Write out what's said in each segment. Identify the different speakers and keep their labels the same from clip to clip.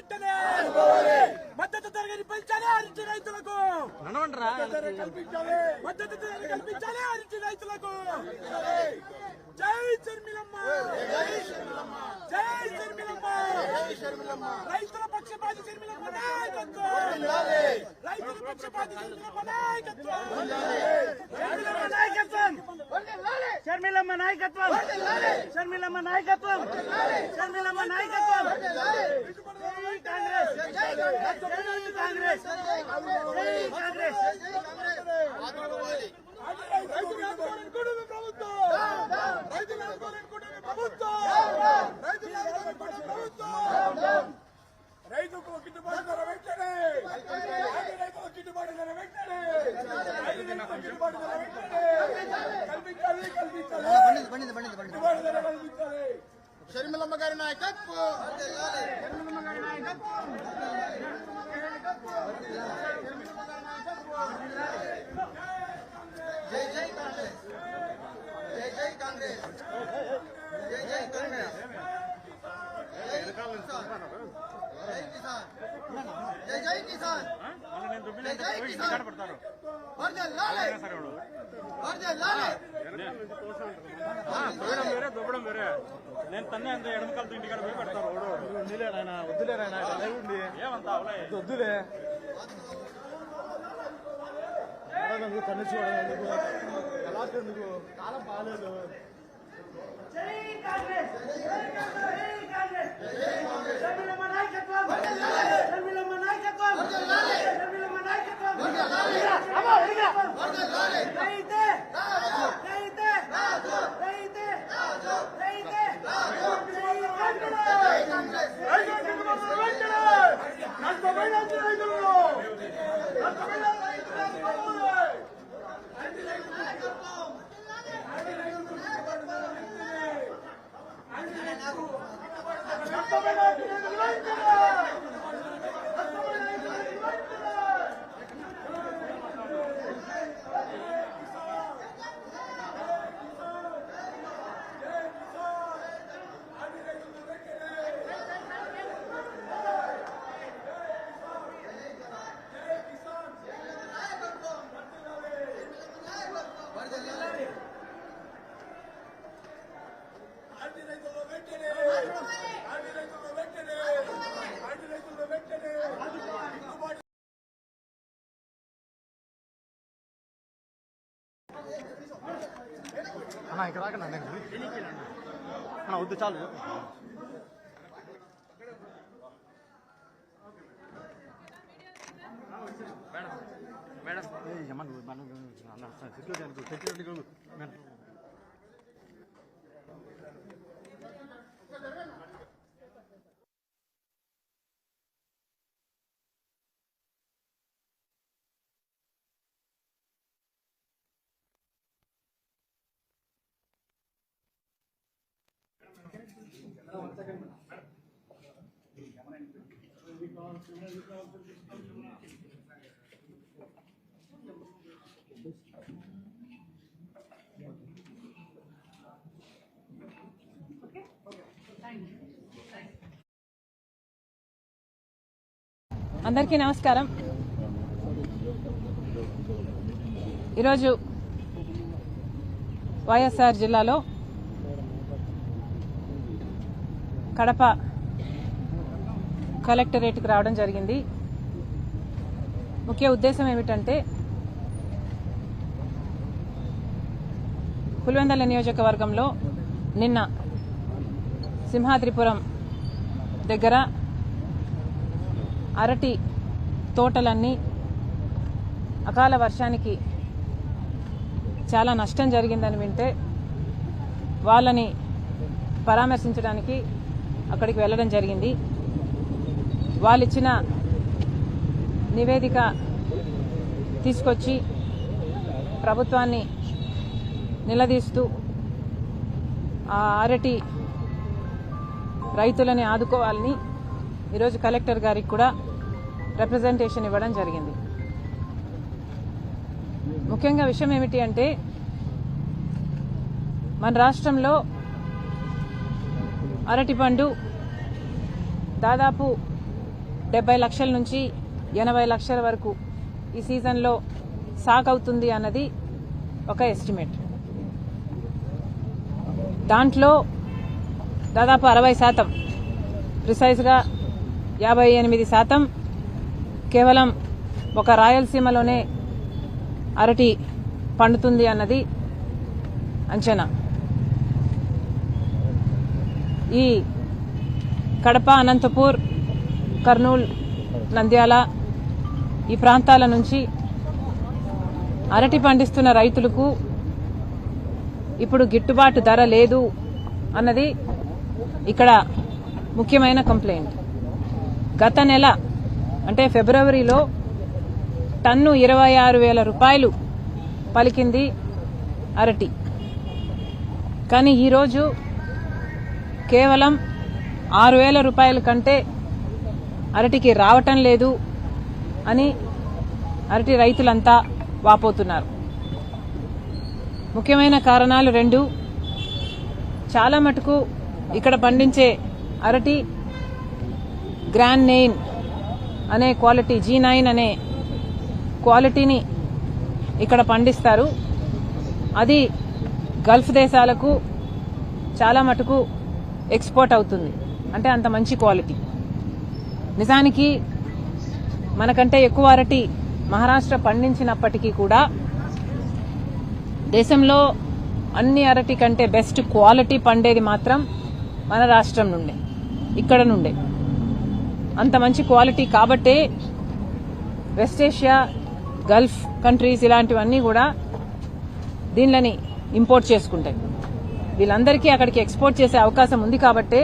Speaker 1: వెంటనే మద్దతు ధరని పెంచాలి అరటి రైతులకు, మద్దతు ధర కల్పించాలి అరటి రైతులకు. జై షర్మిలమ్మ, జై షర్మిలమ్మ, రైతుల పక్షపాతి షర్మిలమ్మ నాయకత్వం, రైతుల పక్షపాతి షర్మిలమ్మ నాయకత్వం, షర్మిలమ్మ నాయకత్వం, షర్మిలమ్మ నాయకత్వం, షర్మిలమ్మ నాయకత్వం. జై కాంగ్రెస్, జై కాంగ్రెస్, జై కాంగ్రెస్. రైతుకు గిట్టుబాటు ధర వెంటనే, రైతుకు గిట్టుబాటు ధర వెంటనే, గిట్టుబాటు ధర వెంటనే కల్పించాలి, గిట్టుబాటు ధర కల్పించాలి. షర్మిలమ్మ గారి నాయకత్వం, షర్మిలమ్మ గారి నాయకత్వం, జై జై కాంగ్రెస్, జై జై కాంగ్రెస్, జై జై కాంగ్రెస్, జై కిసాన్, జై కిసాన్, జై జై కిసాన్, జై జై కిసాన్. వర్ధిల్లాలి, వర్ధిల్లాలి.
Speaker 2: దొబ్బడం వేరే నేను తన్నే అంత ఎడమకాలతో ఇంటికాడ పోయి పెడతారు.
Speaker 3: వద్దులేరాయన, వద్దులేరాయన,
Speaker 2: ఏమంతా
Speaker 3: వద్దులే కన్ను చూడడం ఎలా ఎందుకు కాలం బాగాలేదు.
Speaker 1: జై కాంగ్రెస్, జై కాంగ్రెస్, షర్మిలమ్మ నాయకత్వం, షర్మిలమ్మ నాయకత్వం, షర్మిలమ్మ నాయకత్వం. రైతే, రైతే, రైతే, రైతే, జై కాంగ్రెస్.
Speaker 3: అన్నా ఇక్కడ రాకన్నా అన్న వద్దు చాలు.
Speaker 2: మేడం
Speaker 3: సెక్యూరిటీ
Speaker 4: అందరికీ నమస్కారం. ఈరోజు వైఎస్ఆర్ జిల్లాలో కడప కలెక్టరేట్కి రావడం జరిగింది. ముఖ్య ఉద్దేశం ఏమిటంటే పులివెందుల నియోజకవర్గంలో నిన్న సింహాద్రిపురం దగ్గర అరటి తోటలన్నీ అకాల వర్షానికి చాలా నష్టం జరిగిందని వింటే వాళ్ళని పరామర్శించడానికి అక్కడికి వెళ్ళడం జరిగింది. వాళ్ళు ఇచ్చిన నివేదిక తీసుకొచ్చి ప్రభుత్వాన్ని నిలదీస్తూ ఆ అరటి రైతులని ఆదుకోవాలని ఈరోజు కలెక్టర్ గారికి కూడా రిప్రజెంటేషన్ ఇవ్వడం జరిగింది. ముఖ్యంగా విషయం ఏమిటి అంటే మన రాష్ట్రంలో అరటి పండు దాదాపు 70 లక్షల నుంచి 80 లక్షల వరకు ఈ సీజన్లో సాగవుతుంది అన్నది ఒక ఎస్టిమేట్. దాంట్లో దాదాపు 60%, ప్రిసైజ్గా 58% కేవలం ఒక రాయలసీమలోనే అరటి పండుతుంది అన్నది అంచనా. ఈ కడప, అనంతపూర్, కర్నూలు, నంద్యాల ఈ ప్రాంతాల నుంచి అరటి పండిస్తున్న రైతులకు ఇప్పుడు గిట్టుబాటు ధర లేదు అన్నది ఇక్కడ ముఖ్యమైన కంప్లైంట్. గత నెల అంటే ఫిబ్రవరిలో టన్ను 26,000 రూపాయలు పలికింది అరటి. కానీ ఈరోజు కేవలం 6,000 రూపాయల కంటే అరటికి రావటం లేదు అని అరటి రైతులంతా వాపోతున్నారు. ముఖ్యమైన కారణాలు 2. చాలా మటుకు ఇక్కడ పండించే అరటి గ్రాండ్ 9 అనే క్వాలిటీ, G9 అనే క్వాలిటీని ఇక్కడ పండిస్తారు. అది గల్ఫ్ దేశాలకు చాలా మటుకు ఎక్స్పోర్ట్ అవుతుంది. అంటే అంత మంచి క్వాలిటీ. నిజానికి మనకంటే ఎక్కువ అరటి మహారాష్ట్ర పండించినప్పటికీ కూడా దేశంలో అన్ని అరటి కంటే బెస్ట్ క్వాలిటీ పండేది మాత్రం మన రాష్ట్రం నుండే, ఇక్కడ నుండే. అంత మంచి క్వాలిటీ కాబట్టే వెస్ట్ ఏషియా, గల్ఫ్ కంట్రీస్ ఇలాంటివన్నీ కూడా దీనిని ఇంపోర్ట్ చేసుకుంటాయి. వీళ్ళందరికీ అక్కడికి ఎక్స్పోర్ట్ చేసే అవకాశం ఉంది కాబట్టే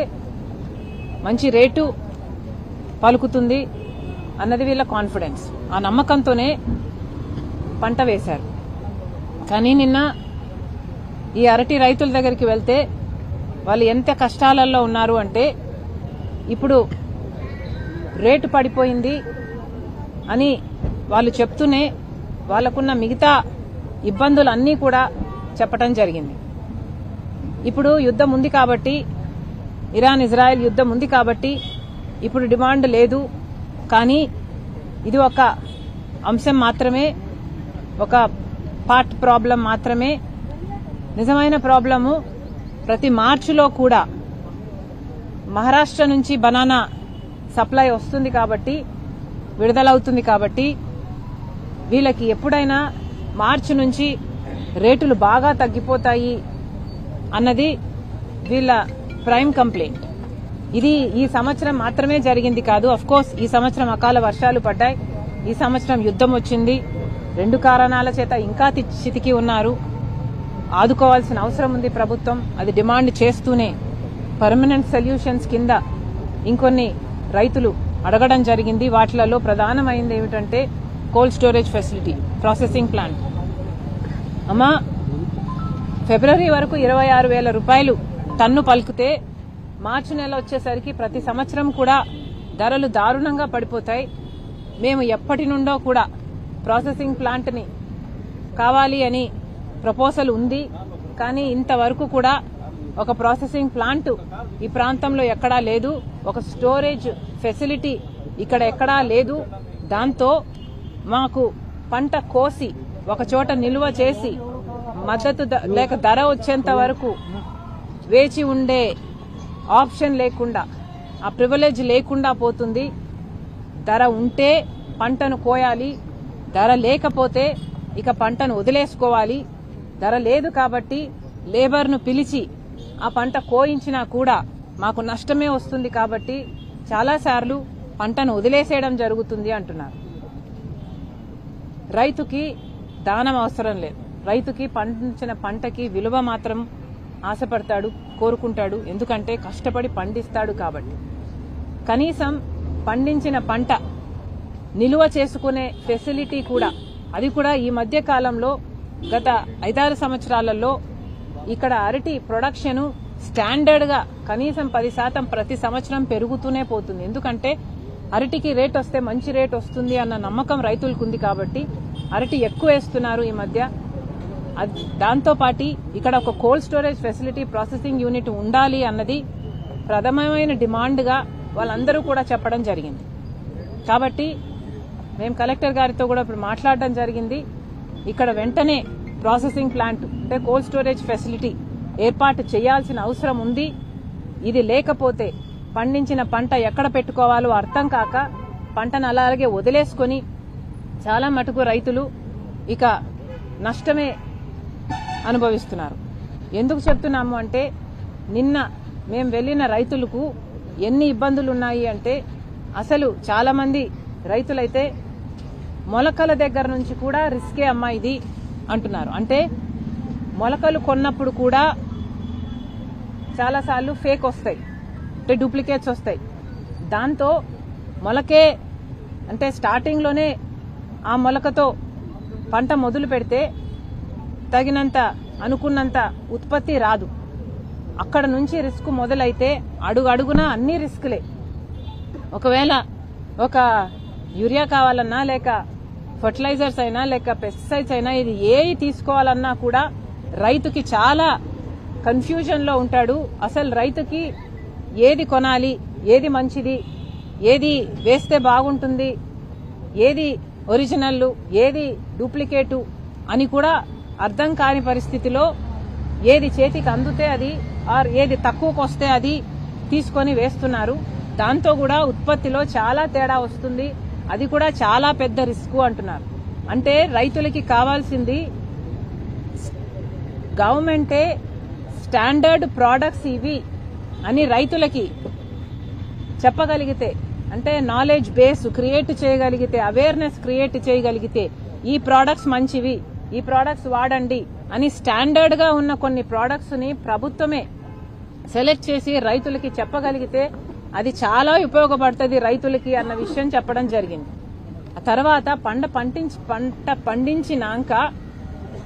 Speaker 4: మంచి రేటు పలుకుతుంది అన్నది వీళ్ళ కాన్ఫిడెన్స్. ఆ నమ్మకంతోనే పంట వేశారు. కానీ నిన్న ఈ అరటి రైతుల దగ్గరికి వెళ్తే వాళ్ళు ఎంత కష్టాలలో ఉన్నారు అంటే, ఇప్పుడు రేటు పడిపోయింది అని వాళ్ళు చెప్తూనే వాళ్ళకున్న మిగతా ఇబ్బందులన్నీ కూడా చెప్పడం జరిగింది. ఇప్పుడు యుద్ధం ఉంది కాబట్టి, ఇరాన్ ఇజ్రాయెల్ యుద్ధం ఉంది కాబట్టి ఇప్పుడు డిమాండ్ లేదు. కానీ ఇది ఒక అంశం మాత్రమే, ఒక పార్ట్ ప్రాబ్లం మాత్రమే. నిజమైన ప్రాబ్లము ప్రతి మార్చిలో కూడా మహారాష్ట్ర నుంచి బనానా సప్లై వస్తుంది కాబట్టి, విడుదలవుతుంది కాబట్టి వీళ్ళకి ఎప్పుడైనా మార్చి నుంచి రేటులు బాగా తగ్గిపోతాయి అన్నది వీళ్ళ ప్రైమ్ కంప్లైంట్. ఇది ఈ సంవత్సరం మాత్రమే జరిగింది కాదు. అఫ్ కోర్స్ ఈ సంవత్సరం అకాల వర్షాలు పడ్డాయి, ఈ సంవత్సరం యుద్ధం వచ్చింది. 2 కారణాల చేత ఇంకా చితికి ఉన్నారు. ఆదుకోవాల్సిన అవసరం ఉంది ప్రభుత్వం. అది డిమాండ్ చేస్తూనే పర్మనెంట్ సొల్యూషన్స్ కింద ఇంకొన్ని రైతులు అడగడం జరిగింది. వాటిలలో ప్రధానమైంది ఏమిటంటే cold storage facility, processing plant. అమ్మా, ఫిబ్రవరి వరకు 26,000 రూపాయలు టన్ను పలుకుతే మార్చి నెల వచ్చేసరికి ప్రతి సంవత్సరం కూడా ధరలు దారుణంగా పడిపోతాయి. మేము ఎప్పటి నుండో కూడా ప్రాసెసింగ్ ప్లాంట్ని కావాలి అని ప్రపోజల్ ఉంది. కానీ ఇంతవరకు కూడా ఒక ప్రాసెసింగ్ ప్లాంట్ ఈ ప్రాంతంలో ఎక్కడా లేదు. ఒక స్టోరేజ్ ఫెసిలిటీ ఇక్కడ ఎక్కడా లేదు. దాంతో మాకు పంట కోసి ఒక చోట నిల్వ చేసి మద్దతు లేక ధర వచ్చేంత వరకు వేచి ఉండే ఆప్షన్ లేకుండా, ఆ ప్రివిలేజ్ లేకుండా పోతుంది. ధర ఉంటే పంటను కోయాలి, ధర లేకపోతే ఇక పంటను వదిలేసుకోవాలి. ధర లేదు కాబట్టి లేబర్ను పిలిచి ఆ పంట కోయించినా కూడా మాకు నష్టమే వస్తుంది కాబట్టి చాలాసార్లు పంటను వదిలేసేయడం జరుగుతుంది అంటున్నారు. రైతుకి దానం అవసరం లేదు. రైతుకి పండించిన పంటకి విలువ మాత్రం ఆశపడతాడు, కోరుకుంటాడు. ఎందుకంటే కష్టపడి పండిస్తాడు కాబట్టి. కనీసం పండించిన పంట నిలువ చేసుకునే ఫెసిలిటీ కూడా, అది కూడా ఈ మధ్య కాలంలో గత 5-6 సంవత్సరాలలో ఇక్కడ అరటి ప్రొడక్షన్ స్టాండర్డ్ గా కనీసం 10% ప్రతి సంవత్సరం పెరుగుతూనే పోతుంది. ఎందుకంటే అరటికి రేట్ వస్తే మంచి రేట్ వస్తుంది అన్న నమ్మకం రైతులకు ఉంది కాబట్టి అరటి ఎక్కువ వేస్తున్నారు ఈ మధ్య. దాంతోపాటు ఇక్కడ ఒక cold storage facility, processing unit ఉండాలి అన్నది ప్రథమమైన డిమాండ్గా వాళ్ళందరూ కూడా చెప్పడం జరిగింది. కాబట్టి మేము కలెక్టర్ గారితో కూడా ఇప్పుడు మాట్లాడడం జరిగింది. ఇక్కడ వెంటనే ప్రాసెసింగ్ ప్లాంట్ అంటే కోల్డ్ స్టోరేజ్ ఫెసిలిటీ ఏర్పాటు చేయాల్సిన అవసరం ఉంది. ఇది లేకపోతే పండించిన పంట ఎక్కడ పెట్టుకోవాలో అర్థం కాక పంటను అలాగే వదిలేసుకొని చాలా మటుకు రైతులు ఇక నష్టమే అనుభవిస్తున్నారు. ఎందుకు చెప్తున్నాము అంటే నిన్న మేము వెళ్లిన రైతులకు ఎన్ని ఇబ్బందులు ఉన్నాయి అంటే అసలు చాలా మంది రైతులైతే మొలకల దగ్గర నుంచి కూడా రిస్కే అమ్మా ఇది అంటున్నారు. అంటే మొలకలు కొన్నప్పుడు కూడా చాలాసార్లు ఫేక్ వస్తాయి, అంటే డూప్లికేట్స్ వస్తాయి. దాంతో మొలకే అంటే స్టార్టింగ్లోనే ఆ మొలకతో పంట మొదలు పెడితే తగినంత అనుకున్నంత ఉత్పత్తి రాదు. అక్కడ నుంచి రిస్క్ మొదలైతే అడుగు అడుగున అన్ని రిస్కులే. ఒకవేళ ఒక యూరియా కావాలన్నా లేక ఫర్టిలైజర్స్ అయినా లేక పెస్టిసైడ్స్ అయినా ఇది ఏవి తీసుకోవాలన్నా కూడా రైతుకి చాలా కన్ఫ్యూజన్ లో ఉంటాడు. అసలు రైతుకి ఏది కొనాలి, ఏది మంచిది, ఏది వేస్తే బాగుంటుంది, ఏది ఒరిజినల్, ఏది డూప్లికేటు అని కూడా అర్థం కాని పరిస్థితిలో ఏది చేతికి అందుతే అది ఆర్ ఏది తక్కువకు వస్తే అది తీసుకొని వేస్తున్నారు. దాంతో కూడా ఉత్పత్తిలో చాలా తేడా వస్తుంది. అది కూడా చాలా పెద్ద రిస్క్ అంటున్నారు. అంటే రైతులకి కావాల్సింది గవర్నమెంటే స్టాండర్డ్ ప్రోడక్ట్స్ ఇవి అని రైతులకి చెప్పగలిగితే, అంటే నాలెడ్జ్ బేస్ క్రియేట్ చేయగలిగితే, అవేర్నెస్ క్రియేట్ చేయగలిగితే ఈ ప్రోడక్ట్స్ మంచివి, ఈ ప్రోడక్ట్స్ వాడండి అని స్టాండర్డ్ గా ఉన్న కొన్ని ప్రోడక్ట్స్ ని ప్రభుత్వమే సెలెక్ట్ చేసి రైతులకి చెప్పగలిగితే అది చాలా ఉపయోగపడుతుంది రైతులకి అన్న విషయం చెప్పడం జరిగింది. ఆ తర్వాత పంట పండించినాక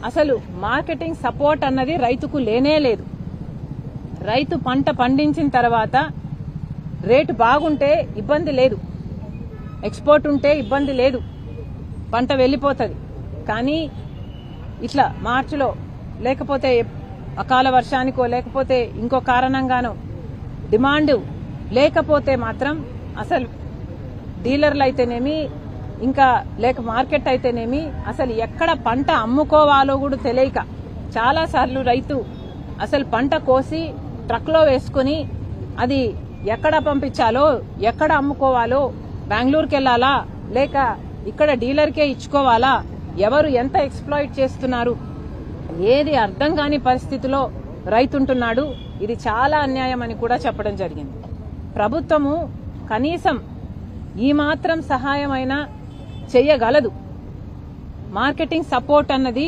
Speaker 4: అసలు మార్కెటింగ్ సపోర్ట్ అన్నది రైతుకు లేనే లేదు. రైతు పంట పండించిన తర్వాత రేటు బాగుంటే ఇబ్బంది లేదు, ఎక్స్పోర్ట్ ఉంటే ఇబ్బంది లేదు, పంట వెళ్లిపోతుంది. కానీ ఇట్లా మార్చిలో లేకపోతే అకాల వర్షానికో లేకపోతే ఇంకో కారణంగానో డిమాండ్ లేకపోతే మాత్రం అసలు డీలర్లు అయితేనేమి ఇంకా లేక మార్కెట్ అయితేనేమి అసలు ఎక్కడ పంట అమ్ముకోవాలో కూడా తెలియక చాలా సార్లు రైతు అసలు పంట కోసి ట్రక్లో వేసుకుని అది ఎక్కడ పంపించాలో, ఎక్కడ అమ్ముకోవాలో, బెంగళూరుకి వెళ్లాలా లేక ఇక్కడ డీలర్కే ఇచ్చుకోవాలా, ఎవరు ఎంత ఎక్స్ప్లాయిట్ చేస్తున్నారు ఏది అర్థం కాని పరిస్థితిలో రైతుంటున్నాడు. ఇది చాలా అన్యాయం అని కూడా చెప్పడం జరిగింది. ప్రభుత్వము కనీసం ఈ మాత్రం సహాయమైనా చెయ్యగలదు. మార్కెటింగ్ సపోర్ట్ అన్నది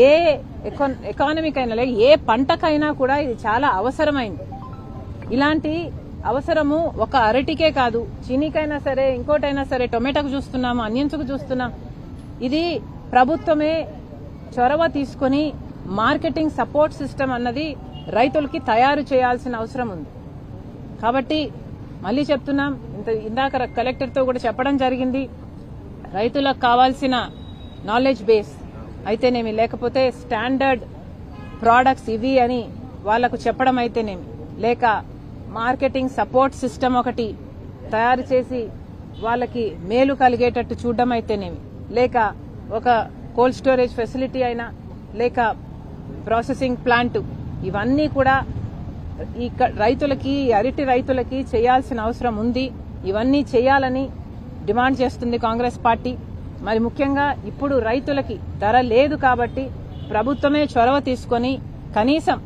Speaker 4: ఏ ఎకానమీకి అయినా లేక ఏ పంటకైనా కూడా ఇది చాలా అవసరమైంది. ఇలాంటి అవసరము ఒక అరటికే కాదు, చీనీకైనా సరే, ఇంకోటైనా సరే, టొమాటోకు చూస్తున్నాము, అనియన్స్కు చూస్తున్నాం. ఇది ప్రభుత్వమే చొరవ తీసుకుని మార్కెటింగ్ సపోర్ట్ సిస్టమ్ అన్నది రైతులకి తయారు చేయాల్సిన అవసరం ఉంది. కాబట్టి మళ్లీ చెప్తున్నాం, ఇందాక కలెక్టర్తో కూడా చెప్పడం జరిగింది, రైతులకు కావాల్సిన నాలెడ్జ్ బేస్ అయితేనేమి లేకపోతే స్టాండర్డ్ ప్రోడక్ట్స్ ఇవి అని వాళ్లకు చెప్పడం అయితేనేమి, లేక మార్కెటింగ్ సపోర్ట్ సిస్టమ్ ఒకటి తయారు చేసి వాళ్ళకి మేలు కలిగేటట్టు చూడడం అయితేనేమి, లేక ఒక కోల్డ్ స్టోరేజ్ ఫెసిలిటీ అయినా లేక ప్రాసెసింగ్ ప్లాంట్, ఇవన్నీ కూడా ఈ రైతులకి, అరటి రైతులకి చేయాల్సిన అవసరం ఉంది. ఇవన్నీ చేయాలని డిమాండ్ చేస్తుంది కాంగ్రెస్ పార్టీ. మరి ముఖ్యంగా ఇప్పుడు రైతులకి ధర లేదు కాబట్టి ప్రభుత్వమే చొరవ తీసుకొని కనీసం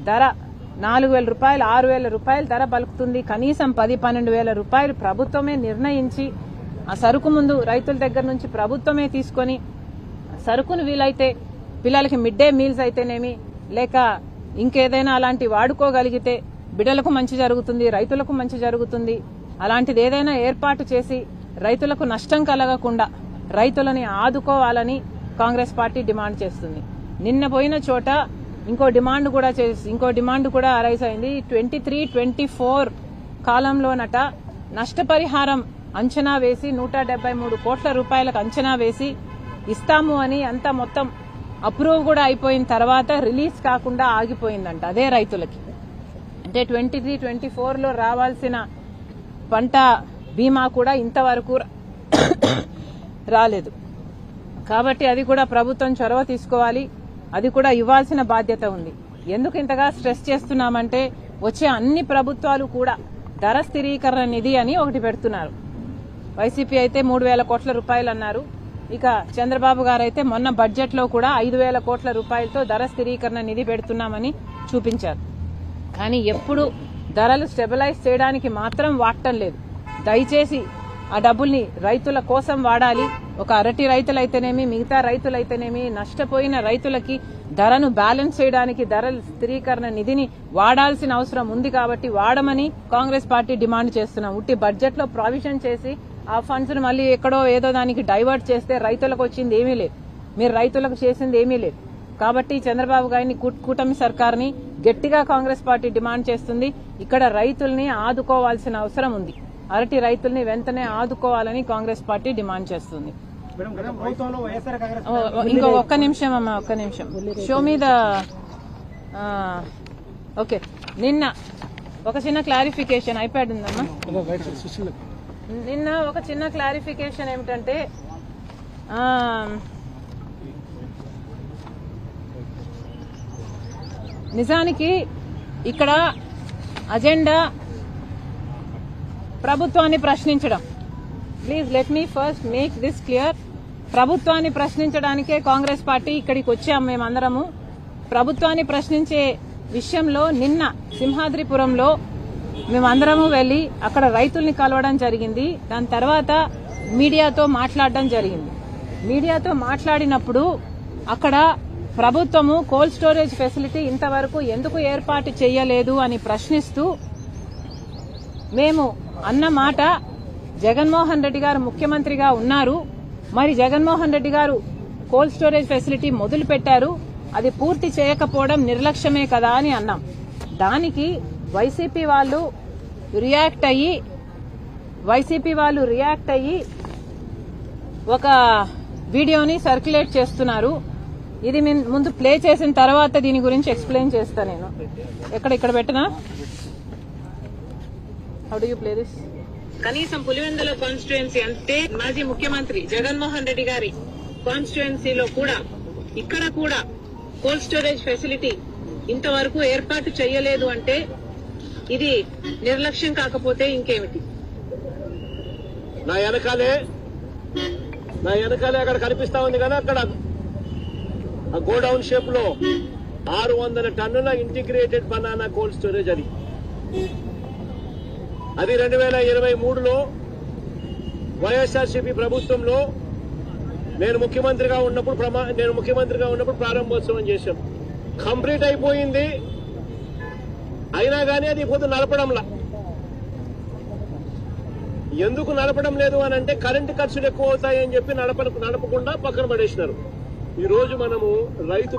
Speaker 4: ధర 4,000 రూపాయలు, 6,000 రూపాయలు ధర పలుకుతుంది. కనీసం 10,000-12,000 రూపాయలు ప్రభుత్వమే నిర్ణయించి ఆ సరుకు ముందు రైతుల దగ్గర నుంచి ప్రభుత్వమే తీసుకొని సరుకును వీలైతే పిల్లలకి మిడ్ డే మీల్స్ అయితేనేమి లేక ఇంకేదైనా అలాంటి వాడుకోగలిగితే బిడ్డలకు మంచి జరుగుతుంది, రైతులకు మంచి జరుగుతుంది. అలాంటిది ఏదైనా ఏర్పాటు చేసి రైతులకు నష్టం కలగకుండా రైతులని ఆదుకోవాలని కాంగ్రెస్ పార్టీ డిమాండ్ చేస్తుంది. నిన్న పోయిన చోట ఇంకో డిమాండ్ కూడా అరైజ్ అయింది. 23-24 కాలంలోనట నష్టపరిహారం అంచనా వేసి 173 కోట్ల రూపాయలకు అంచనా వేసి ఇస్తాము అని అంతా మొత్తం అప్రూవ్ కూడా అయిపోయిన తర్వాత రిలీజ్ కాకుండా ఆగిపోయిందంట అదే రైతులకి. అంటే 23-24లో రావాల్సిన పంట బీమా కూడా ఇంతవరకు రాలేదు. కాబట్టి అది కూడా ప్రభుత్వం చొరవ తీసుకోవాలి, అది కూడా ఇవ్వాల్సిన బాధ్యత ఉంది. ఎందుకు ఇంతగా స్ట్రెస్ చేస్తున్నామంటే వచ్చే అన్ని ప్రభుత్వాలు కూడా ధర స్థిరీకరణ నిధి అని ఒకటి పెడుతున్నారు. వైసీపీ అయితే 3,000 కోట్ల రూపాయలు అన్నారు. ఇక చంద్రబాబు గారు అయితే మొన్న బడ్జెట్ లో కూడా 5,000 కోట్ల రూపాయలతో ధర స్థిరీకరణ నిధి పెడుతున్నామని చూపించారు. కానీ ఎప్పుడు ధరలు స్టెబిలైజ్ చేయడానికి మాత్రం వాడటం లేదు. దయచేసి ఆ డబ్బుల్ని రైతుల కోసం వాడాలి. ఒక అరటి రైతులైతేనేమి, మిగతా రైతులైతేనేమి, నష్టపోయిన రైతులకి ధరను బ్యాలెన్స్ చేయడానికి ధరల స్థిరీకరణ నిధిని వాడాల్సిన అవసరం ఉంది. కాబట్టి వాడమని కాంగ్రెస్ పార్టీ డిమాండ్ చేస్తున్నాం. ఉట్టి బడ్జెట్ లో ప్రావిజన్ చేసి ఆ ఫండ్స్ ను మళ్ళీ ఎక్కడో ఏదో దానికి డైవర్ట్ చేస్తే రైతులకు వచ్చింది ఏమీ లేదు, మీరు రైతులకు చేసింది ఏమీ లేదు. కాబట్టి చంద్రబాబు గారిని కూటమి సర్కార్ని గట్టిగా కాంగ్రెస్ పార్టీ డిమాండ్ చేస్తుంది. ఇక్కడ రైతుల్ని ఆదుకోవాల్సిన అవసరం ఉంది. అరటి రైతుల్ని వెంటనే ఆదుకోవాలని కాంగ్రెస్ పార్టీ డిమాండ్ చేస్తుంది. ఇంకో ఒక్క నిమిషం అమ్మా, ఒక్క నిమిషం. షో మీద ఓకే. నిన్న ఒక చిన్న క్లారిఫికేషన్ ఐప్యాడ్ ఉందమ్మా. నిన్న ఒక చిన్న క్లారిఫికేషన్ ఏమిటంటే నిజానికి ఇక్కడ అజెండా ప్రభుత్వాన్ని ప్రశ్నించడం. Please let me first make this clear. ప్రభుత్వాన్ని ప్రశ్నించడానికే కాంగ్రెస్ పార్టీ ఇక్కడికి వచ్చాం. మేమందరము ప్రభుత్వాన్ని ప్రశ్నించే విషయంలో నిన్న సింహాద్రిపురంలో మేమందరము వెళ్లి అక్కడ రైతుల్ని కలవడం జరిగింది. దాని తర్వాత మీడియాతో మాట్లాడడం జరిగింది. మీడియాతో మాట్లాడినప్పుడు అక్కడ ప్రభుత్వము కోల్డ్ స్టోరేజ్ ఫెసిలిటీ ఇంతవరకు ఎందుకు ఏర్పాటు చేయలేదు అని ప్రశ్నిస్తూ మేము అన్న మాట, జగన్మోహన్ రెడ్డి గారు ముఖ్యమంత్రిగా ఉన్నారు, మరి జగన్మోహన్ రెడ్డి గారు కోల్డ్ స్టోరేజ్ ఫెసిలిటీ మొదలు పెట్టారు, అది పూర్తి చేయకపోవడం నిర్లక్ష్యమే కదా అని అన్నాం. దానికి వైసీపీ వాళ్ళు రియాక్ట్ అయ్యి ఒక వీడియోని సర్క్యులేట్ చేస్తున్నారు. ఇది ముందు ప్లే చేసిన తర్వాత దీని గురించి ఎక్స్ప్లెయిన్ చేస్తా. నేను ఇక్కడ పెట్టనా? How do you play this? కనీసం పులివెందుల కాన్స్టిట్యుయెన్సీ అంటే మాజీ ముఖ్యమంత్రి జగన్మోహన్ రెడ్డి గారి కాన్స్టిట్యుయెన్సీలో కూడా ఇక్కడ కూడా కోల్డ్ స్టోరేజ్ ఫెసిలిటీ ఇంతవరకు ఏర్పాటు చేయలేదు అంటే ఇది నిర్లక్ష్యం కాకపోతే ఇంకేమిటి?
Speaker 5: నా వెనకాలే అక్కడ కనిపిస్తా ఉంది కదా, అక్కడ గోడౌన్ షేప్ లో 600 టన్నుల ఇంటిగ్రేటెడ్ బనానా కోల్డ్ స్టోరేజ్. అది 2023లో వైఎస్ఆర్సీపీ ప్రభుత్వంలో నేను ముఖ్యమంత్రిగా ఉన్నప్పుడు ప్రారంభోత్సవం చేశాం. కంప్లీట్ అయిపోయింది. అయినా కానీ అది ఇప్పుడు నడపడంలా. ఎందుకు నడపడం లేదు అని అంటే కరెంటు ఖర్చులు ఎక్కువ అవుతాయని చెప్పి నడపకుండా పక్కన పడేసినారు. ఈ రోజు మనము రైతు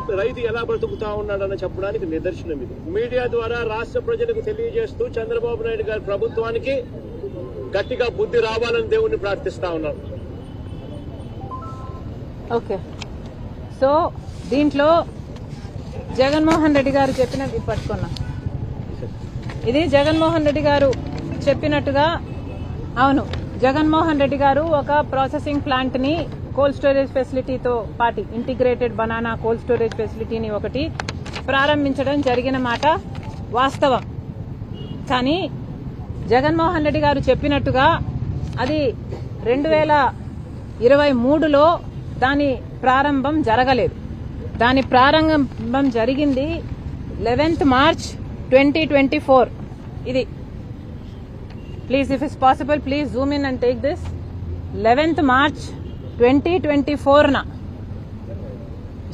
Speaker 5: ఎలా బ్రతుకుతా ఉన్నాడని చెప్పడానికి నిదర్శనం ఇది. మీడియా ద్వారా రాష్ట్ర ప్రజలకు తెలియజేస్తూ చంద్రబాబు నాయుడు గారి ప్రభుత్వానికి గట్టిగా బుద్ధి రావాలని దేవుణ్ణి ప్రార్థిస్తా ఉన్నాం.
Speaker 4: ఓకే. సో దీంట్లో జగన్మోహన్ రెడ్డి గారు చెప్పినట్టు పట్టుకున్నా. ఇది జగన్మోహన్ రెడ్డి గారు చెప్పినట్టుగా, అవును, జగన్మోహన్ రెడ్డి గారు ఒక ప్రాసెసింగ్ ప్లాంట్ ని కోల్డ్ స్టోరేజ్ ఫెసిలిటీతో పాటు ఇంటిగ్రేటెడ్ బనానా కోల్డ్ స్టోరేజ్ ఫెసిలిటీని ఒకటి ప్రారంభించడం జరిగిన మాట వాస్తవం. కానీ జగన్మోహన్ రెడ్డి గారు చెప్పినట్టుగా అది 2023లో దాని ప్రారంభం జరగలేదు. దాని ప్రారంభం జరిగింది 11th March 2024. ఇది please if it's possible please zoom in and take this. 11th March 2024న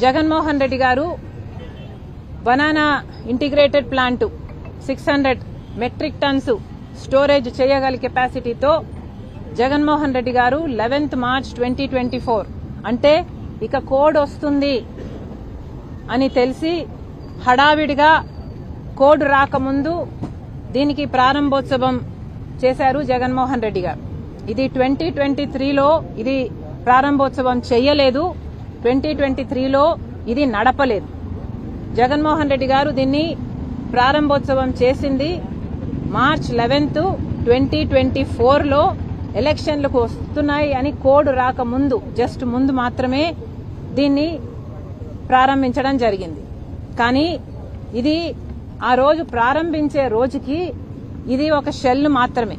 Speaker 4: జగన్మోహన్ రెడ్డి గారు banana integrated plant 600 metric tons storage చేయగల కెపాసిటీతో జగన్మోహన్ రెడ్డి గారు 11th March 2024 అంటే ఇక కోడ్ వస్తుంది అని తెలిసి హడావిడిగా కోడ్ రాకముందు దీనికి ప్రారంభోత్సవం చేశారు జగన్మోహన్ రెడ్డి గారు. ఇది 2023లో ఇది ప్రారంభోత్సవం చేయలేదు. 2023లో ఇది నడపలేదు. జగన్మోహన్ రెడ్డి గారు దీన్ని ప్రారంభోత్సవం చేసింది March 11th 2024లో ఎలక్షన్లకు వస్తున్నాయి అని కోడ్ రాకముందు జస్ట్ ముందు మాత్రమే దీన్ని ప్రారంభించడం జరిగింది. కానీ ఇది ఆ రోజు ప్రారంభించే రోజుకి ఇది ఒక షెల్ మాత్రమే.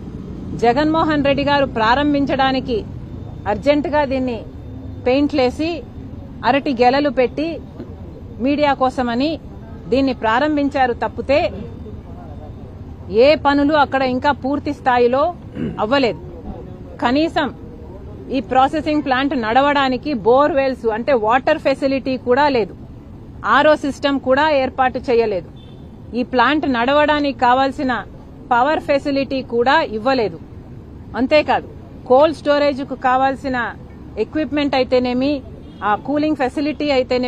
Speaker 4: జగన్మోహన్ రెడ్డి గారు ప్రారంభించడానికి అర్జెంటుగా దీన్ని పెయింట్లేసి అరటి గెలలు పెట్టి మీడియా కోసమని దీన్ని ప్రారంభించారు తప్పితే ఏ పనులు అక్కడ ఇంకా పూర్తి స్థాయిలో అవ్వలేదు. కనీసం ఈ ప్రాసెసింగ్ ప్లాంట్ నడవడానికి బోర్వెల్స్ అంటే వాటర్ ఫెసిలిటీ కూడా లేదు, ఆర్ఓ సిస్టమ్ కూడా ఏర్పాటు చేయలేదు. ఈ ప్లాంట్ నడవడానికి కావాల్సిన పవర్ ఫెసిలిటీ కూడా ఇవ్వలేదు. అంతేకాదు కోల్డ్ స్టోరేజ్ కు కావాల్సిన ఎక్విప్మెంట్ అయితేనేమి, ఆ కూలింగ్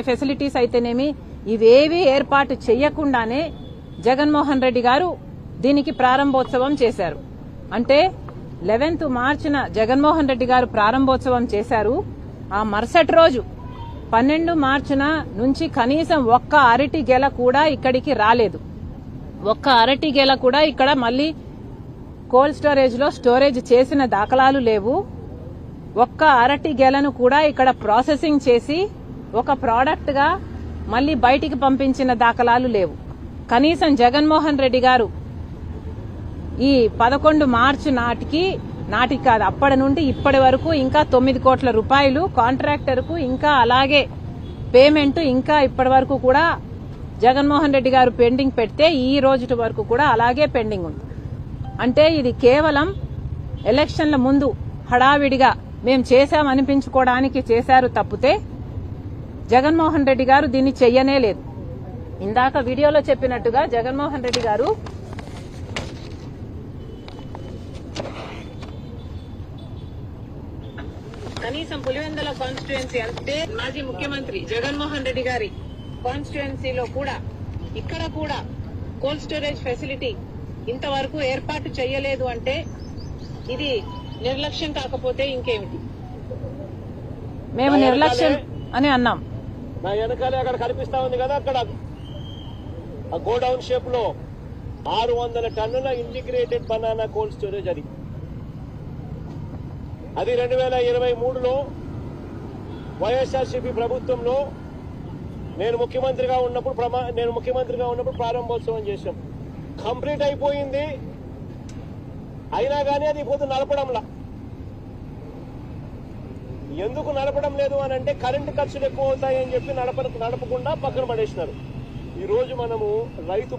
Speaker 4: ఫెసిలిటీస్ అయితేనేమి ఇవేవి ఏర్పాటు చేయకుండానే జగన్మోహన్ రెడ్డి గారు దీనికి ప్రారంభోత్సవం చేశారు. అంటే 11th మార్చిన జగన్మోహన్ రెడ్డి గారు ప్రారంభోత్సవం చేశారు. ఆ మరుసటి రోజు 12 మార్చిన నుంచి కనీసం ఒక్క అరటి గెల కూడా ఇక్కడికి రాలేదు. ఒక్క అరటి గెల కూడా ఇక్కడ మళ్లీ కోల్డ్ స్టోరేజ్ లో స్టోరేజ్ చేసిన దాఖలాలు లేవు. ఒక్క అరటి గెలను కూడా ఇక్కడ ప్రాసెసింగ్ చేసి ఒక ప్రాడక్ట్ గా మళ్లీ బయటికి పంపించిన దాఖలాలు లేవు. కనీసం జగన్మోహన్ రెడ్డి గారు ఈ 11 మార్చి నాటికి కాదు, అప్పటి నుండి ఇప్పటి వరకు ఇంకా 9 కోట్ల రూపాయలు కాంట్రాక్టర్ కు ఇంకా అలాగే పేమెంట్ ఇంకా ఇప్పటి వరకు కూడా జగన్మోహన్ రెడ్డి గారు పెండింగ్ పెడితే ఈ రోజు వరకు కూడా అలాగే పెండింగ్ ఉంది. అంటే ఇది కేవలం ఎలక్షన్ల ముందు హడావిడిగా మేం చేశామనిపించుకోవడానికి చేశారు తప్పితే జగన్మోహన్ రెడ్డి గారు దీన్ని చెయ్యనే లేదు. ఇందాక వీడియోలో చెప్పినట్టుగా జగన్మోహన్ రెడ్డి గారు కనీసం పులివెందుల కాన్స్టిట్యుయెన్సీ అంటే మాజీ ముఖ్యమంత్రి జగన్మోహన్ రెడ్డి గారి కాన్స్టిట్యుయెన్సీలో కూడా ఇక్కడ కూడా కోల్డ్ స్టోరేజ్ ఫెసిలిటీ ఇంతవరకు ఏర్పాటు చేయలేదు అంటే ఇది నిర్లక్ష్యం కాకపోతే ఇంకేమిటి? మేము నిర్లక్ష్యం అని అన్నాం.
Speaker 5: నా వెనకాలే అక్కడ కనిపిస్తా ఉంది కదా, అక్కడ ఆ గోడౌన్ షేప్ లో 600 టన్నుల ఇంటిగ్రేటెడ్ బనానా కోల్డ్ స్టోరేజ్ అది 2023లో వైఎస్ఆర్సీపీ ప్రభుత్వంలో నేను ముఖ్యమంత్రిగా ఉన్నప్పుడు ప్రారంభోత్సవం చేశాం. కంప్లీట్ అయిపోయింది, అయినా కానీ అది ఇప్పుడు నడపడంలా. ఎందుకు నడపడం లేదు అని అంటే కరెంటు ఖర్చులు ఎక్కువ అవుతాయని చెప్పి నడపకుండా పక్కన పడేసినారు. ఈ రోజు మనము రైతు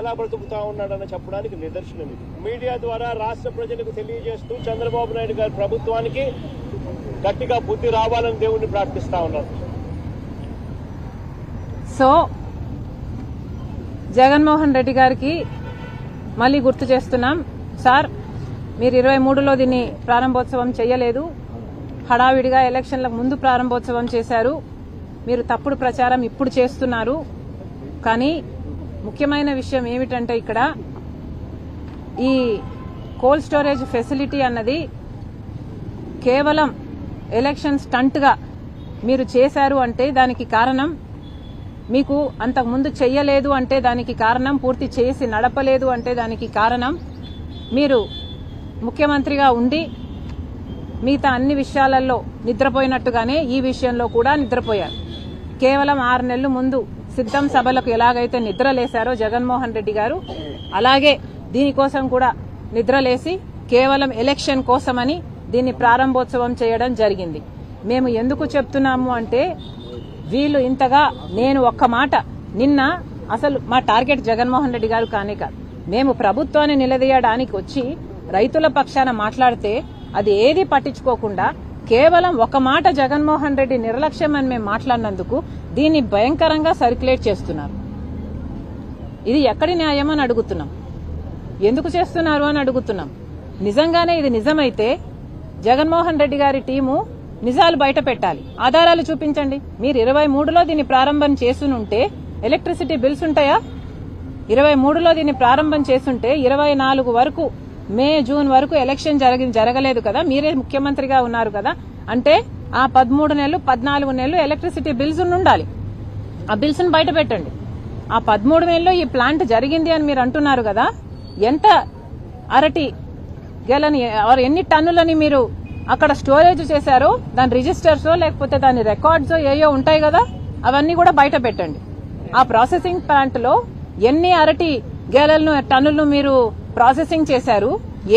Speaker 5: ఎలా బ్రతుకుతా ఉన్నాడని చెప్పడానికి నిదర్శనం ఇది. మీడియా ద్వారా రాష్ట్ర ప్రజలకు తెలియజేస్తూ చంద్రబాబు నాయుడు గారి ప్రభుత్వానికి గట్టిగా బుద్ధి రావాలని దేవుణ్ణి ప్రార్థిస్తా ఉన్నారు.
Speaker 4: సో జగన్మోహన్ రెడ్డి గారికి మళ్ళీ గుర్తు చేస్తున్నాం, సార్ మీరు 23లో దీన్ని ప్రారంభోత్సవం చేయలేదు, హడావిడిగా ఎలక్షన్లకు ముందు ప్రారంభోత్సవం చేశారు, మీరు తప్పుడు ప్రచారం ఇప్పుడు చేస్తున్నారు. కానీ ముఖ్యమైన విషయం ఏమిటంటే ఇక్కడ ఈ కోల్డ్ స్టోరేజ్ ఫెసిలిటీ అన్నది కేవలం ఎలక్షన్ స్టంట్ గా మీరు చేశారు అంటే దానికి కారణం, మీకు అంతకుముందు చెయ్యలేదు అంటే దానికి కారణం, పూర్తి చేసి నడపలేదు అంటే దానికి కారణం మీరు ముఖ్యమంత్రిగా ఉండి మిగతా అన్ని విషయాలలో నిద్రపోయినట్టుగానే ఈ విషయంలో కూడా నిద్రపోయారు. కేవలం 6 నెలల ముందు సిద్ధం సభలకు ఎలాగైతే నిద్రలేశారో జగన్మోహన్ రెడ్డి గారు, అలాగే దీనికోసం కూడా నిద్రలేసి కేవలం ఎలక్షన్ కోసమని దీన్ని ప్రారంభోత్సవం చేయడం జరిగింది. మేము ఎందుకు చెప్తున్నాము అంటే వీళ్ళు ఇంతగా, నేను ఒక్క మాట, నిన్న అసలు మా టార్గెట్ జగన్మోహన్ రెడ్డి గారు కానే కాదు, మేము ప్రభుత్వాన్ని నిలదీయడానికి వచ్చి రైతుల పక్షాన మాట్లాడితే అది ఏది పట్టించుకోకుండా కేవలం ఒక మాట జగన్మోహన్ రెడ్డి నిర్లక్ష్యం అని మేము మాట్లాడినందుకు దీన్ని భయంకరంగా సర్క్యులేట్ చేస్తున్నారు. ఇది ఎక్కడి న్యాయం అని అడుగుతున్నాం, ఎందుకు చేస్తున్నారు అని అడుగుతున్నాం. నిజంగానే ఇది నిజమైతే జగన్మోహన్ రెడ్డి గారి టీము నిజాలు బయట పెట్టాలి, ఆధారాలు చూపించండి. మీరు 23లో దీన్ని ప్రారంభం చేసునుంటే ఎలక్ట్రిసిటీ బిల్స్ ఉంటాయా? 23లో దీన్ని ప్రారంభం చేసుంటే 24 వరకు మే జూన్ వరకు ఎలక్షన్ జరగలేదు కదా, మీరే ముఖ్యమంత్రిగా ఉన్నారు కదా, అంటే ఆ 13 నెలలు 14 నెలలు ఎలక్ట్రిసిటీ బిల్స్ ఉండాలి. ఆ బిల్స్ ను బయట పెట్టండి. ఆ 13 నెలల్లో ఈ ప్లాంట్ జరిగింది అని మీరు అంటున్నారు కదా, ఎంత అరటి గెలని ఎన్ని టన్నులని మీరు అక్కడ స్టోరేజ్ చేశారో దాని రిజిస్టర్స్ లేకపోతే దాని రికార్డ్స్ ఏయో ఉంటాయి కదా, అవన్నీ కూడా బయట పెట్టండి. ఆ ప్రాసెసింగ్ ప్లాంట్ లో ఎన్ని అరటి గేలలను టన్నులను మీరు ప్రాసెసింగ్ చేశారు,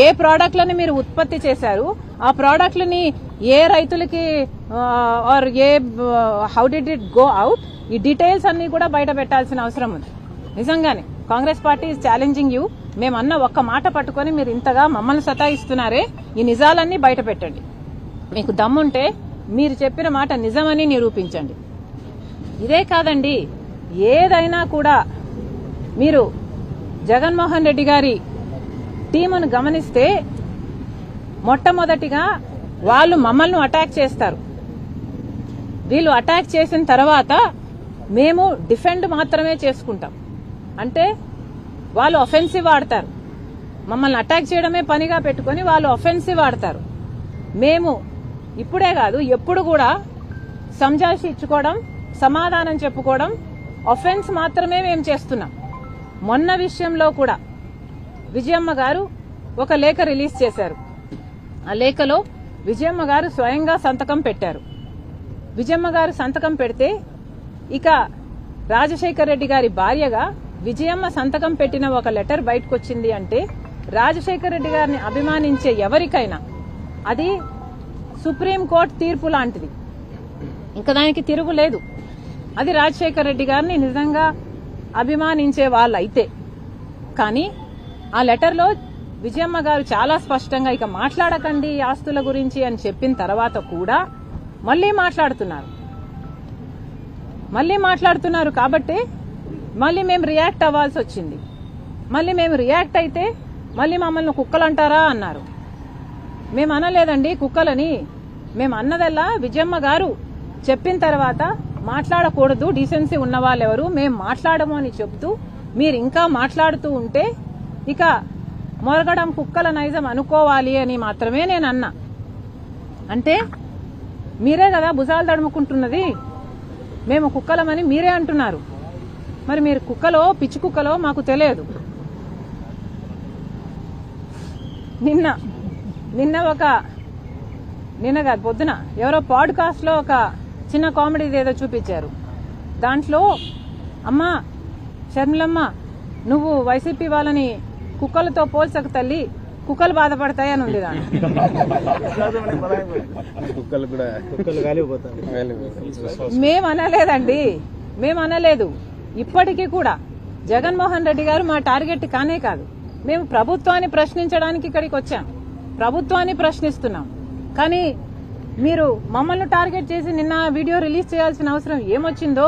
Speaker 4: ఏ ప్రోడక్ట్లని మీరు ఉత్పత్తి చేశారు, ఆ ప్రోడక్ట్లని ఏ రైతులకి ఆర్ ఏ how did it go out, ఈ డీటెయిల్స్ అన్ని కూడా బయట పెట్టాల్సిన అవసరం ఉంది. నిజంగానే Congress party is challenging you. మేమన్న ఒక్క మాట పట్టుకొని మీరు ఇంతగా మమ్మల్ని సతాయిస్తున్నారే, ఈ నిజాలన్నీ బయట పెట్టండి. మీకు దమ్ముంటే మీరు చెప్పిన మాట నిజమని నిరూపించండి. ఇదే కాదండి, ఏదైనా కూడా మీరు జగన్మోహన్ రెడ్డి గారి టీమును గమనిస్తే మొట్టమొదటిగా వాళ్ళు మమ్మల్ని అటాక్ చేస్తారు. వీళ్ళు అటాక్ చేసిన తర్వాత మేము డిఫెండ్ మాత్రమే చేసుకుంటాం. అంటే వాళ్ళు ఒఫెన్సివ్ ఆడతారు, మమ్మల్ని అటాక్ చేయడమే పనిగా పెట్టుకుని వాళ్ళు ఒఫెన్సివ్ ఆడతారు. మేము ఇప్పుడే కాదు ఎప్పుడు కూడా సంజాయిషి ఇచ్చుకోవడం, సమాధానం చెప్పుకోవడం, ఒఫెన్స్ మాత్రమే మేము చేస్తున్నాం. మొన్న విషయంలో కూడా విజయమ్మ గారు ఒక లేఖ రిలీజ్ చేశారు. ఆ లేఖలో విజయమ్మ గారు స్వయంగా సంతకం పెట్టారు. విజయమ్మ గారు సంతకం పెడితే ఇక రాజశేఖర్ రెడ్డి గారి భార్యగా విజయమ్మ సంతకం పెట్టిన ఒక లెటర్ బయటకు వచ్చింది అంటే రాజశేఖర్ రెడ్డి గారిని అభిమానించే ఎవరికైనా అది సుప్రీంకోర్టు తీర్పు లాంటిది, ఇంకా దానికి తిరుగులేదు. అది రాజశేఖర్ రెడ్డి గారిని నిజంగా అభిమానించే వాళ్ళైతే. కానీ ఆ లెటర్లో విజయమ్మ గారు చాలా స్పష్టంగా ఇక మాట్లాడకండి ఈ ఆస్తుల గురించి అని చెప్పిన తర్వాత కూడా మళ్లీ మాట్లాడుతున్నారు. కాబట్టి మళ్ళీ మేము రియాక్ట్ అవ్వాల్సి వచ్చింది. మళ్ళీ మేము రియాక్ట్ అయితే మళ్ళీ మమ్మల్ని కుక్కలు అంటారా అన్నారు. మేము అనలేదండి కుక్కలని. మేము అన్నదల్లా విజయమ్మ గారు చెప్పిన తర్వాత మాట్లాడకూడదు, డీసెన్సీ ఉన్న వాళ్ళెవరు, మేము మాట్లాడము అని చెప్తూ మీరు ఇంకా మాట్లాడుతూ ఉంటే ఇక మొరగడం కుక్కల నైజం అనుకోవాలి అని మాత్రమే నేను అన్నా. అంటే మీరే కదా భుజాలు తడుముకుంటున్నది, మేము కుక్కలమని మీరే అంటున్నారు. మరి మీరు కుక్కలో పిచ్చి కుక్కలో మాకు తెలియదు. నిన్న కాదు పొద్దున ఎవరో పాడ్కాస్ట్ లో ఒక చిన్న కామెడీ ఏదో చూపించారు. దాంట్లో అమ్మా షర్మిలమ్మ నువ్వు వైసీపీ వాళ్ళని కుక్కలతో పోల్చక తల్లి, కుక్కలు బాధపడతాయి అని ఉంది. దాంట్లో మేమనలేదండి, మేమనలేదు. ఇప్పటికీ కూడా జగన్మోహన్ రెడ్డి గారు మా టార్గెట్ కానే కాదు. మేము ప్రభుత్వాన్ని ప్రశ్నించడానికి ఇక్కడికి వచ్చాం, ప్రభుత్వాన్ని ప్రశ్నిస్తున్నాం. కానీ మీరు మమ్మల్ని టార్గెట్ చేసి నిన్న వీడియో రిలీజ్ చేయాల్సిన అవసరం ఏమొచ్చిందో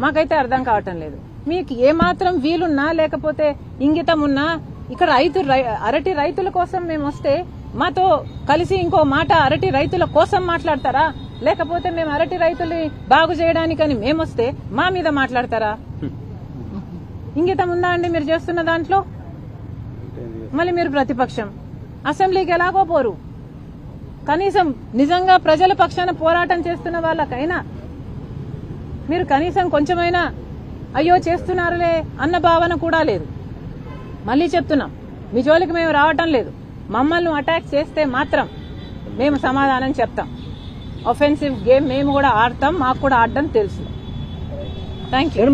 Speaker 4: మాకైతే అర్థం కావటం లేదు. మీకు ఏమాత్రం వీలున్నా లేకపోతే ఇంగితం ఉన్నా ఇక్కడ అరటి రైతుల కోసం మేము వస్తే మాతో కలిసి ఇంకో మాట అరటి రైతుల కోసం మాట్లాడతారా, లేకపోతే మేము అరటి రైతుల్ని బాగు చేయడానికని మేమొస్తే మా మీద మాట్లాడతారా? ఇంగితం ఉందా అండి మీరు చేస్తున్న దాంట్లో? మళ్ళీ మీరు ప్రతిపక్షం, అసెంబ్లీకి ఎలాగో పోరు. కనీసం నిజంగా ప్రజల పక్షాన పోరాటం చేస్తున్న వాళ్ళకైనా మీరు కనీసం కొంచెమైనా అయ్యో చేస్తున్నారులే అన్న భావన కూడా లేదు. మళ్ళీ చెప్తున్నాం, మీ జోలికి మేము రావటం లేదు. మమ్మల్ని అటాక్ చేస్తే మాత్రం మేము సమాధానం చెప్తాం. ఒఫెన్సివ్ గేమ్ మేము కూడా ఆడతాం, మాకు కూడా ఆడడం తెలుసు. Thank you.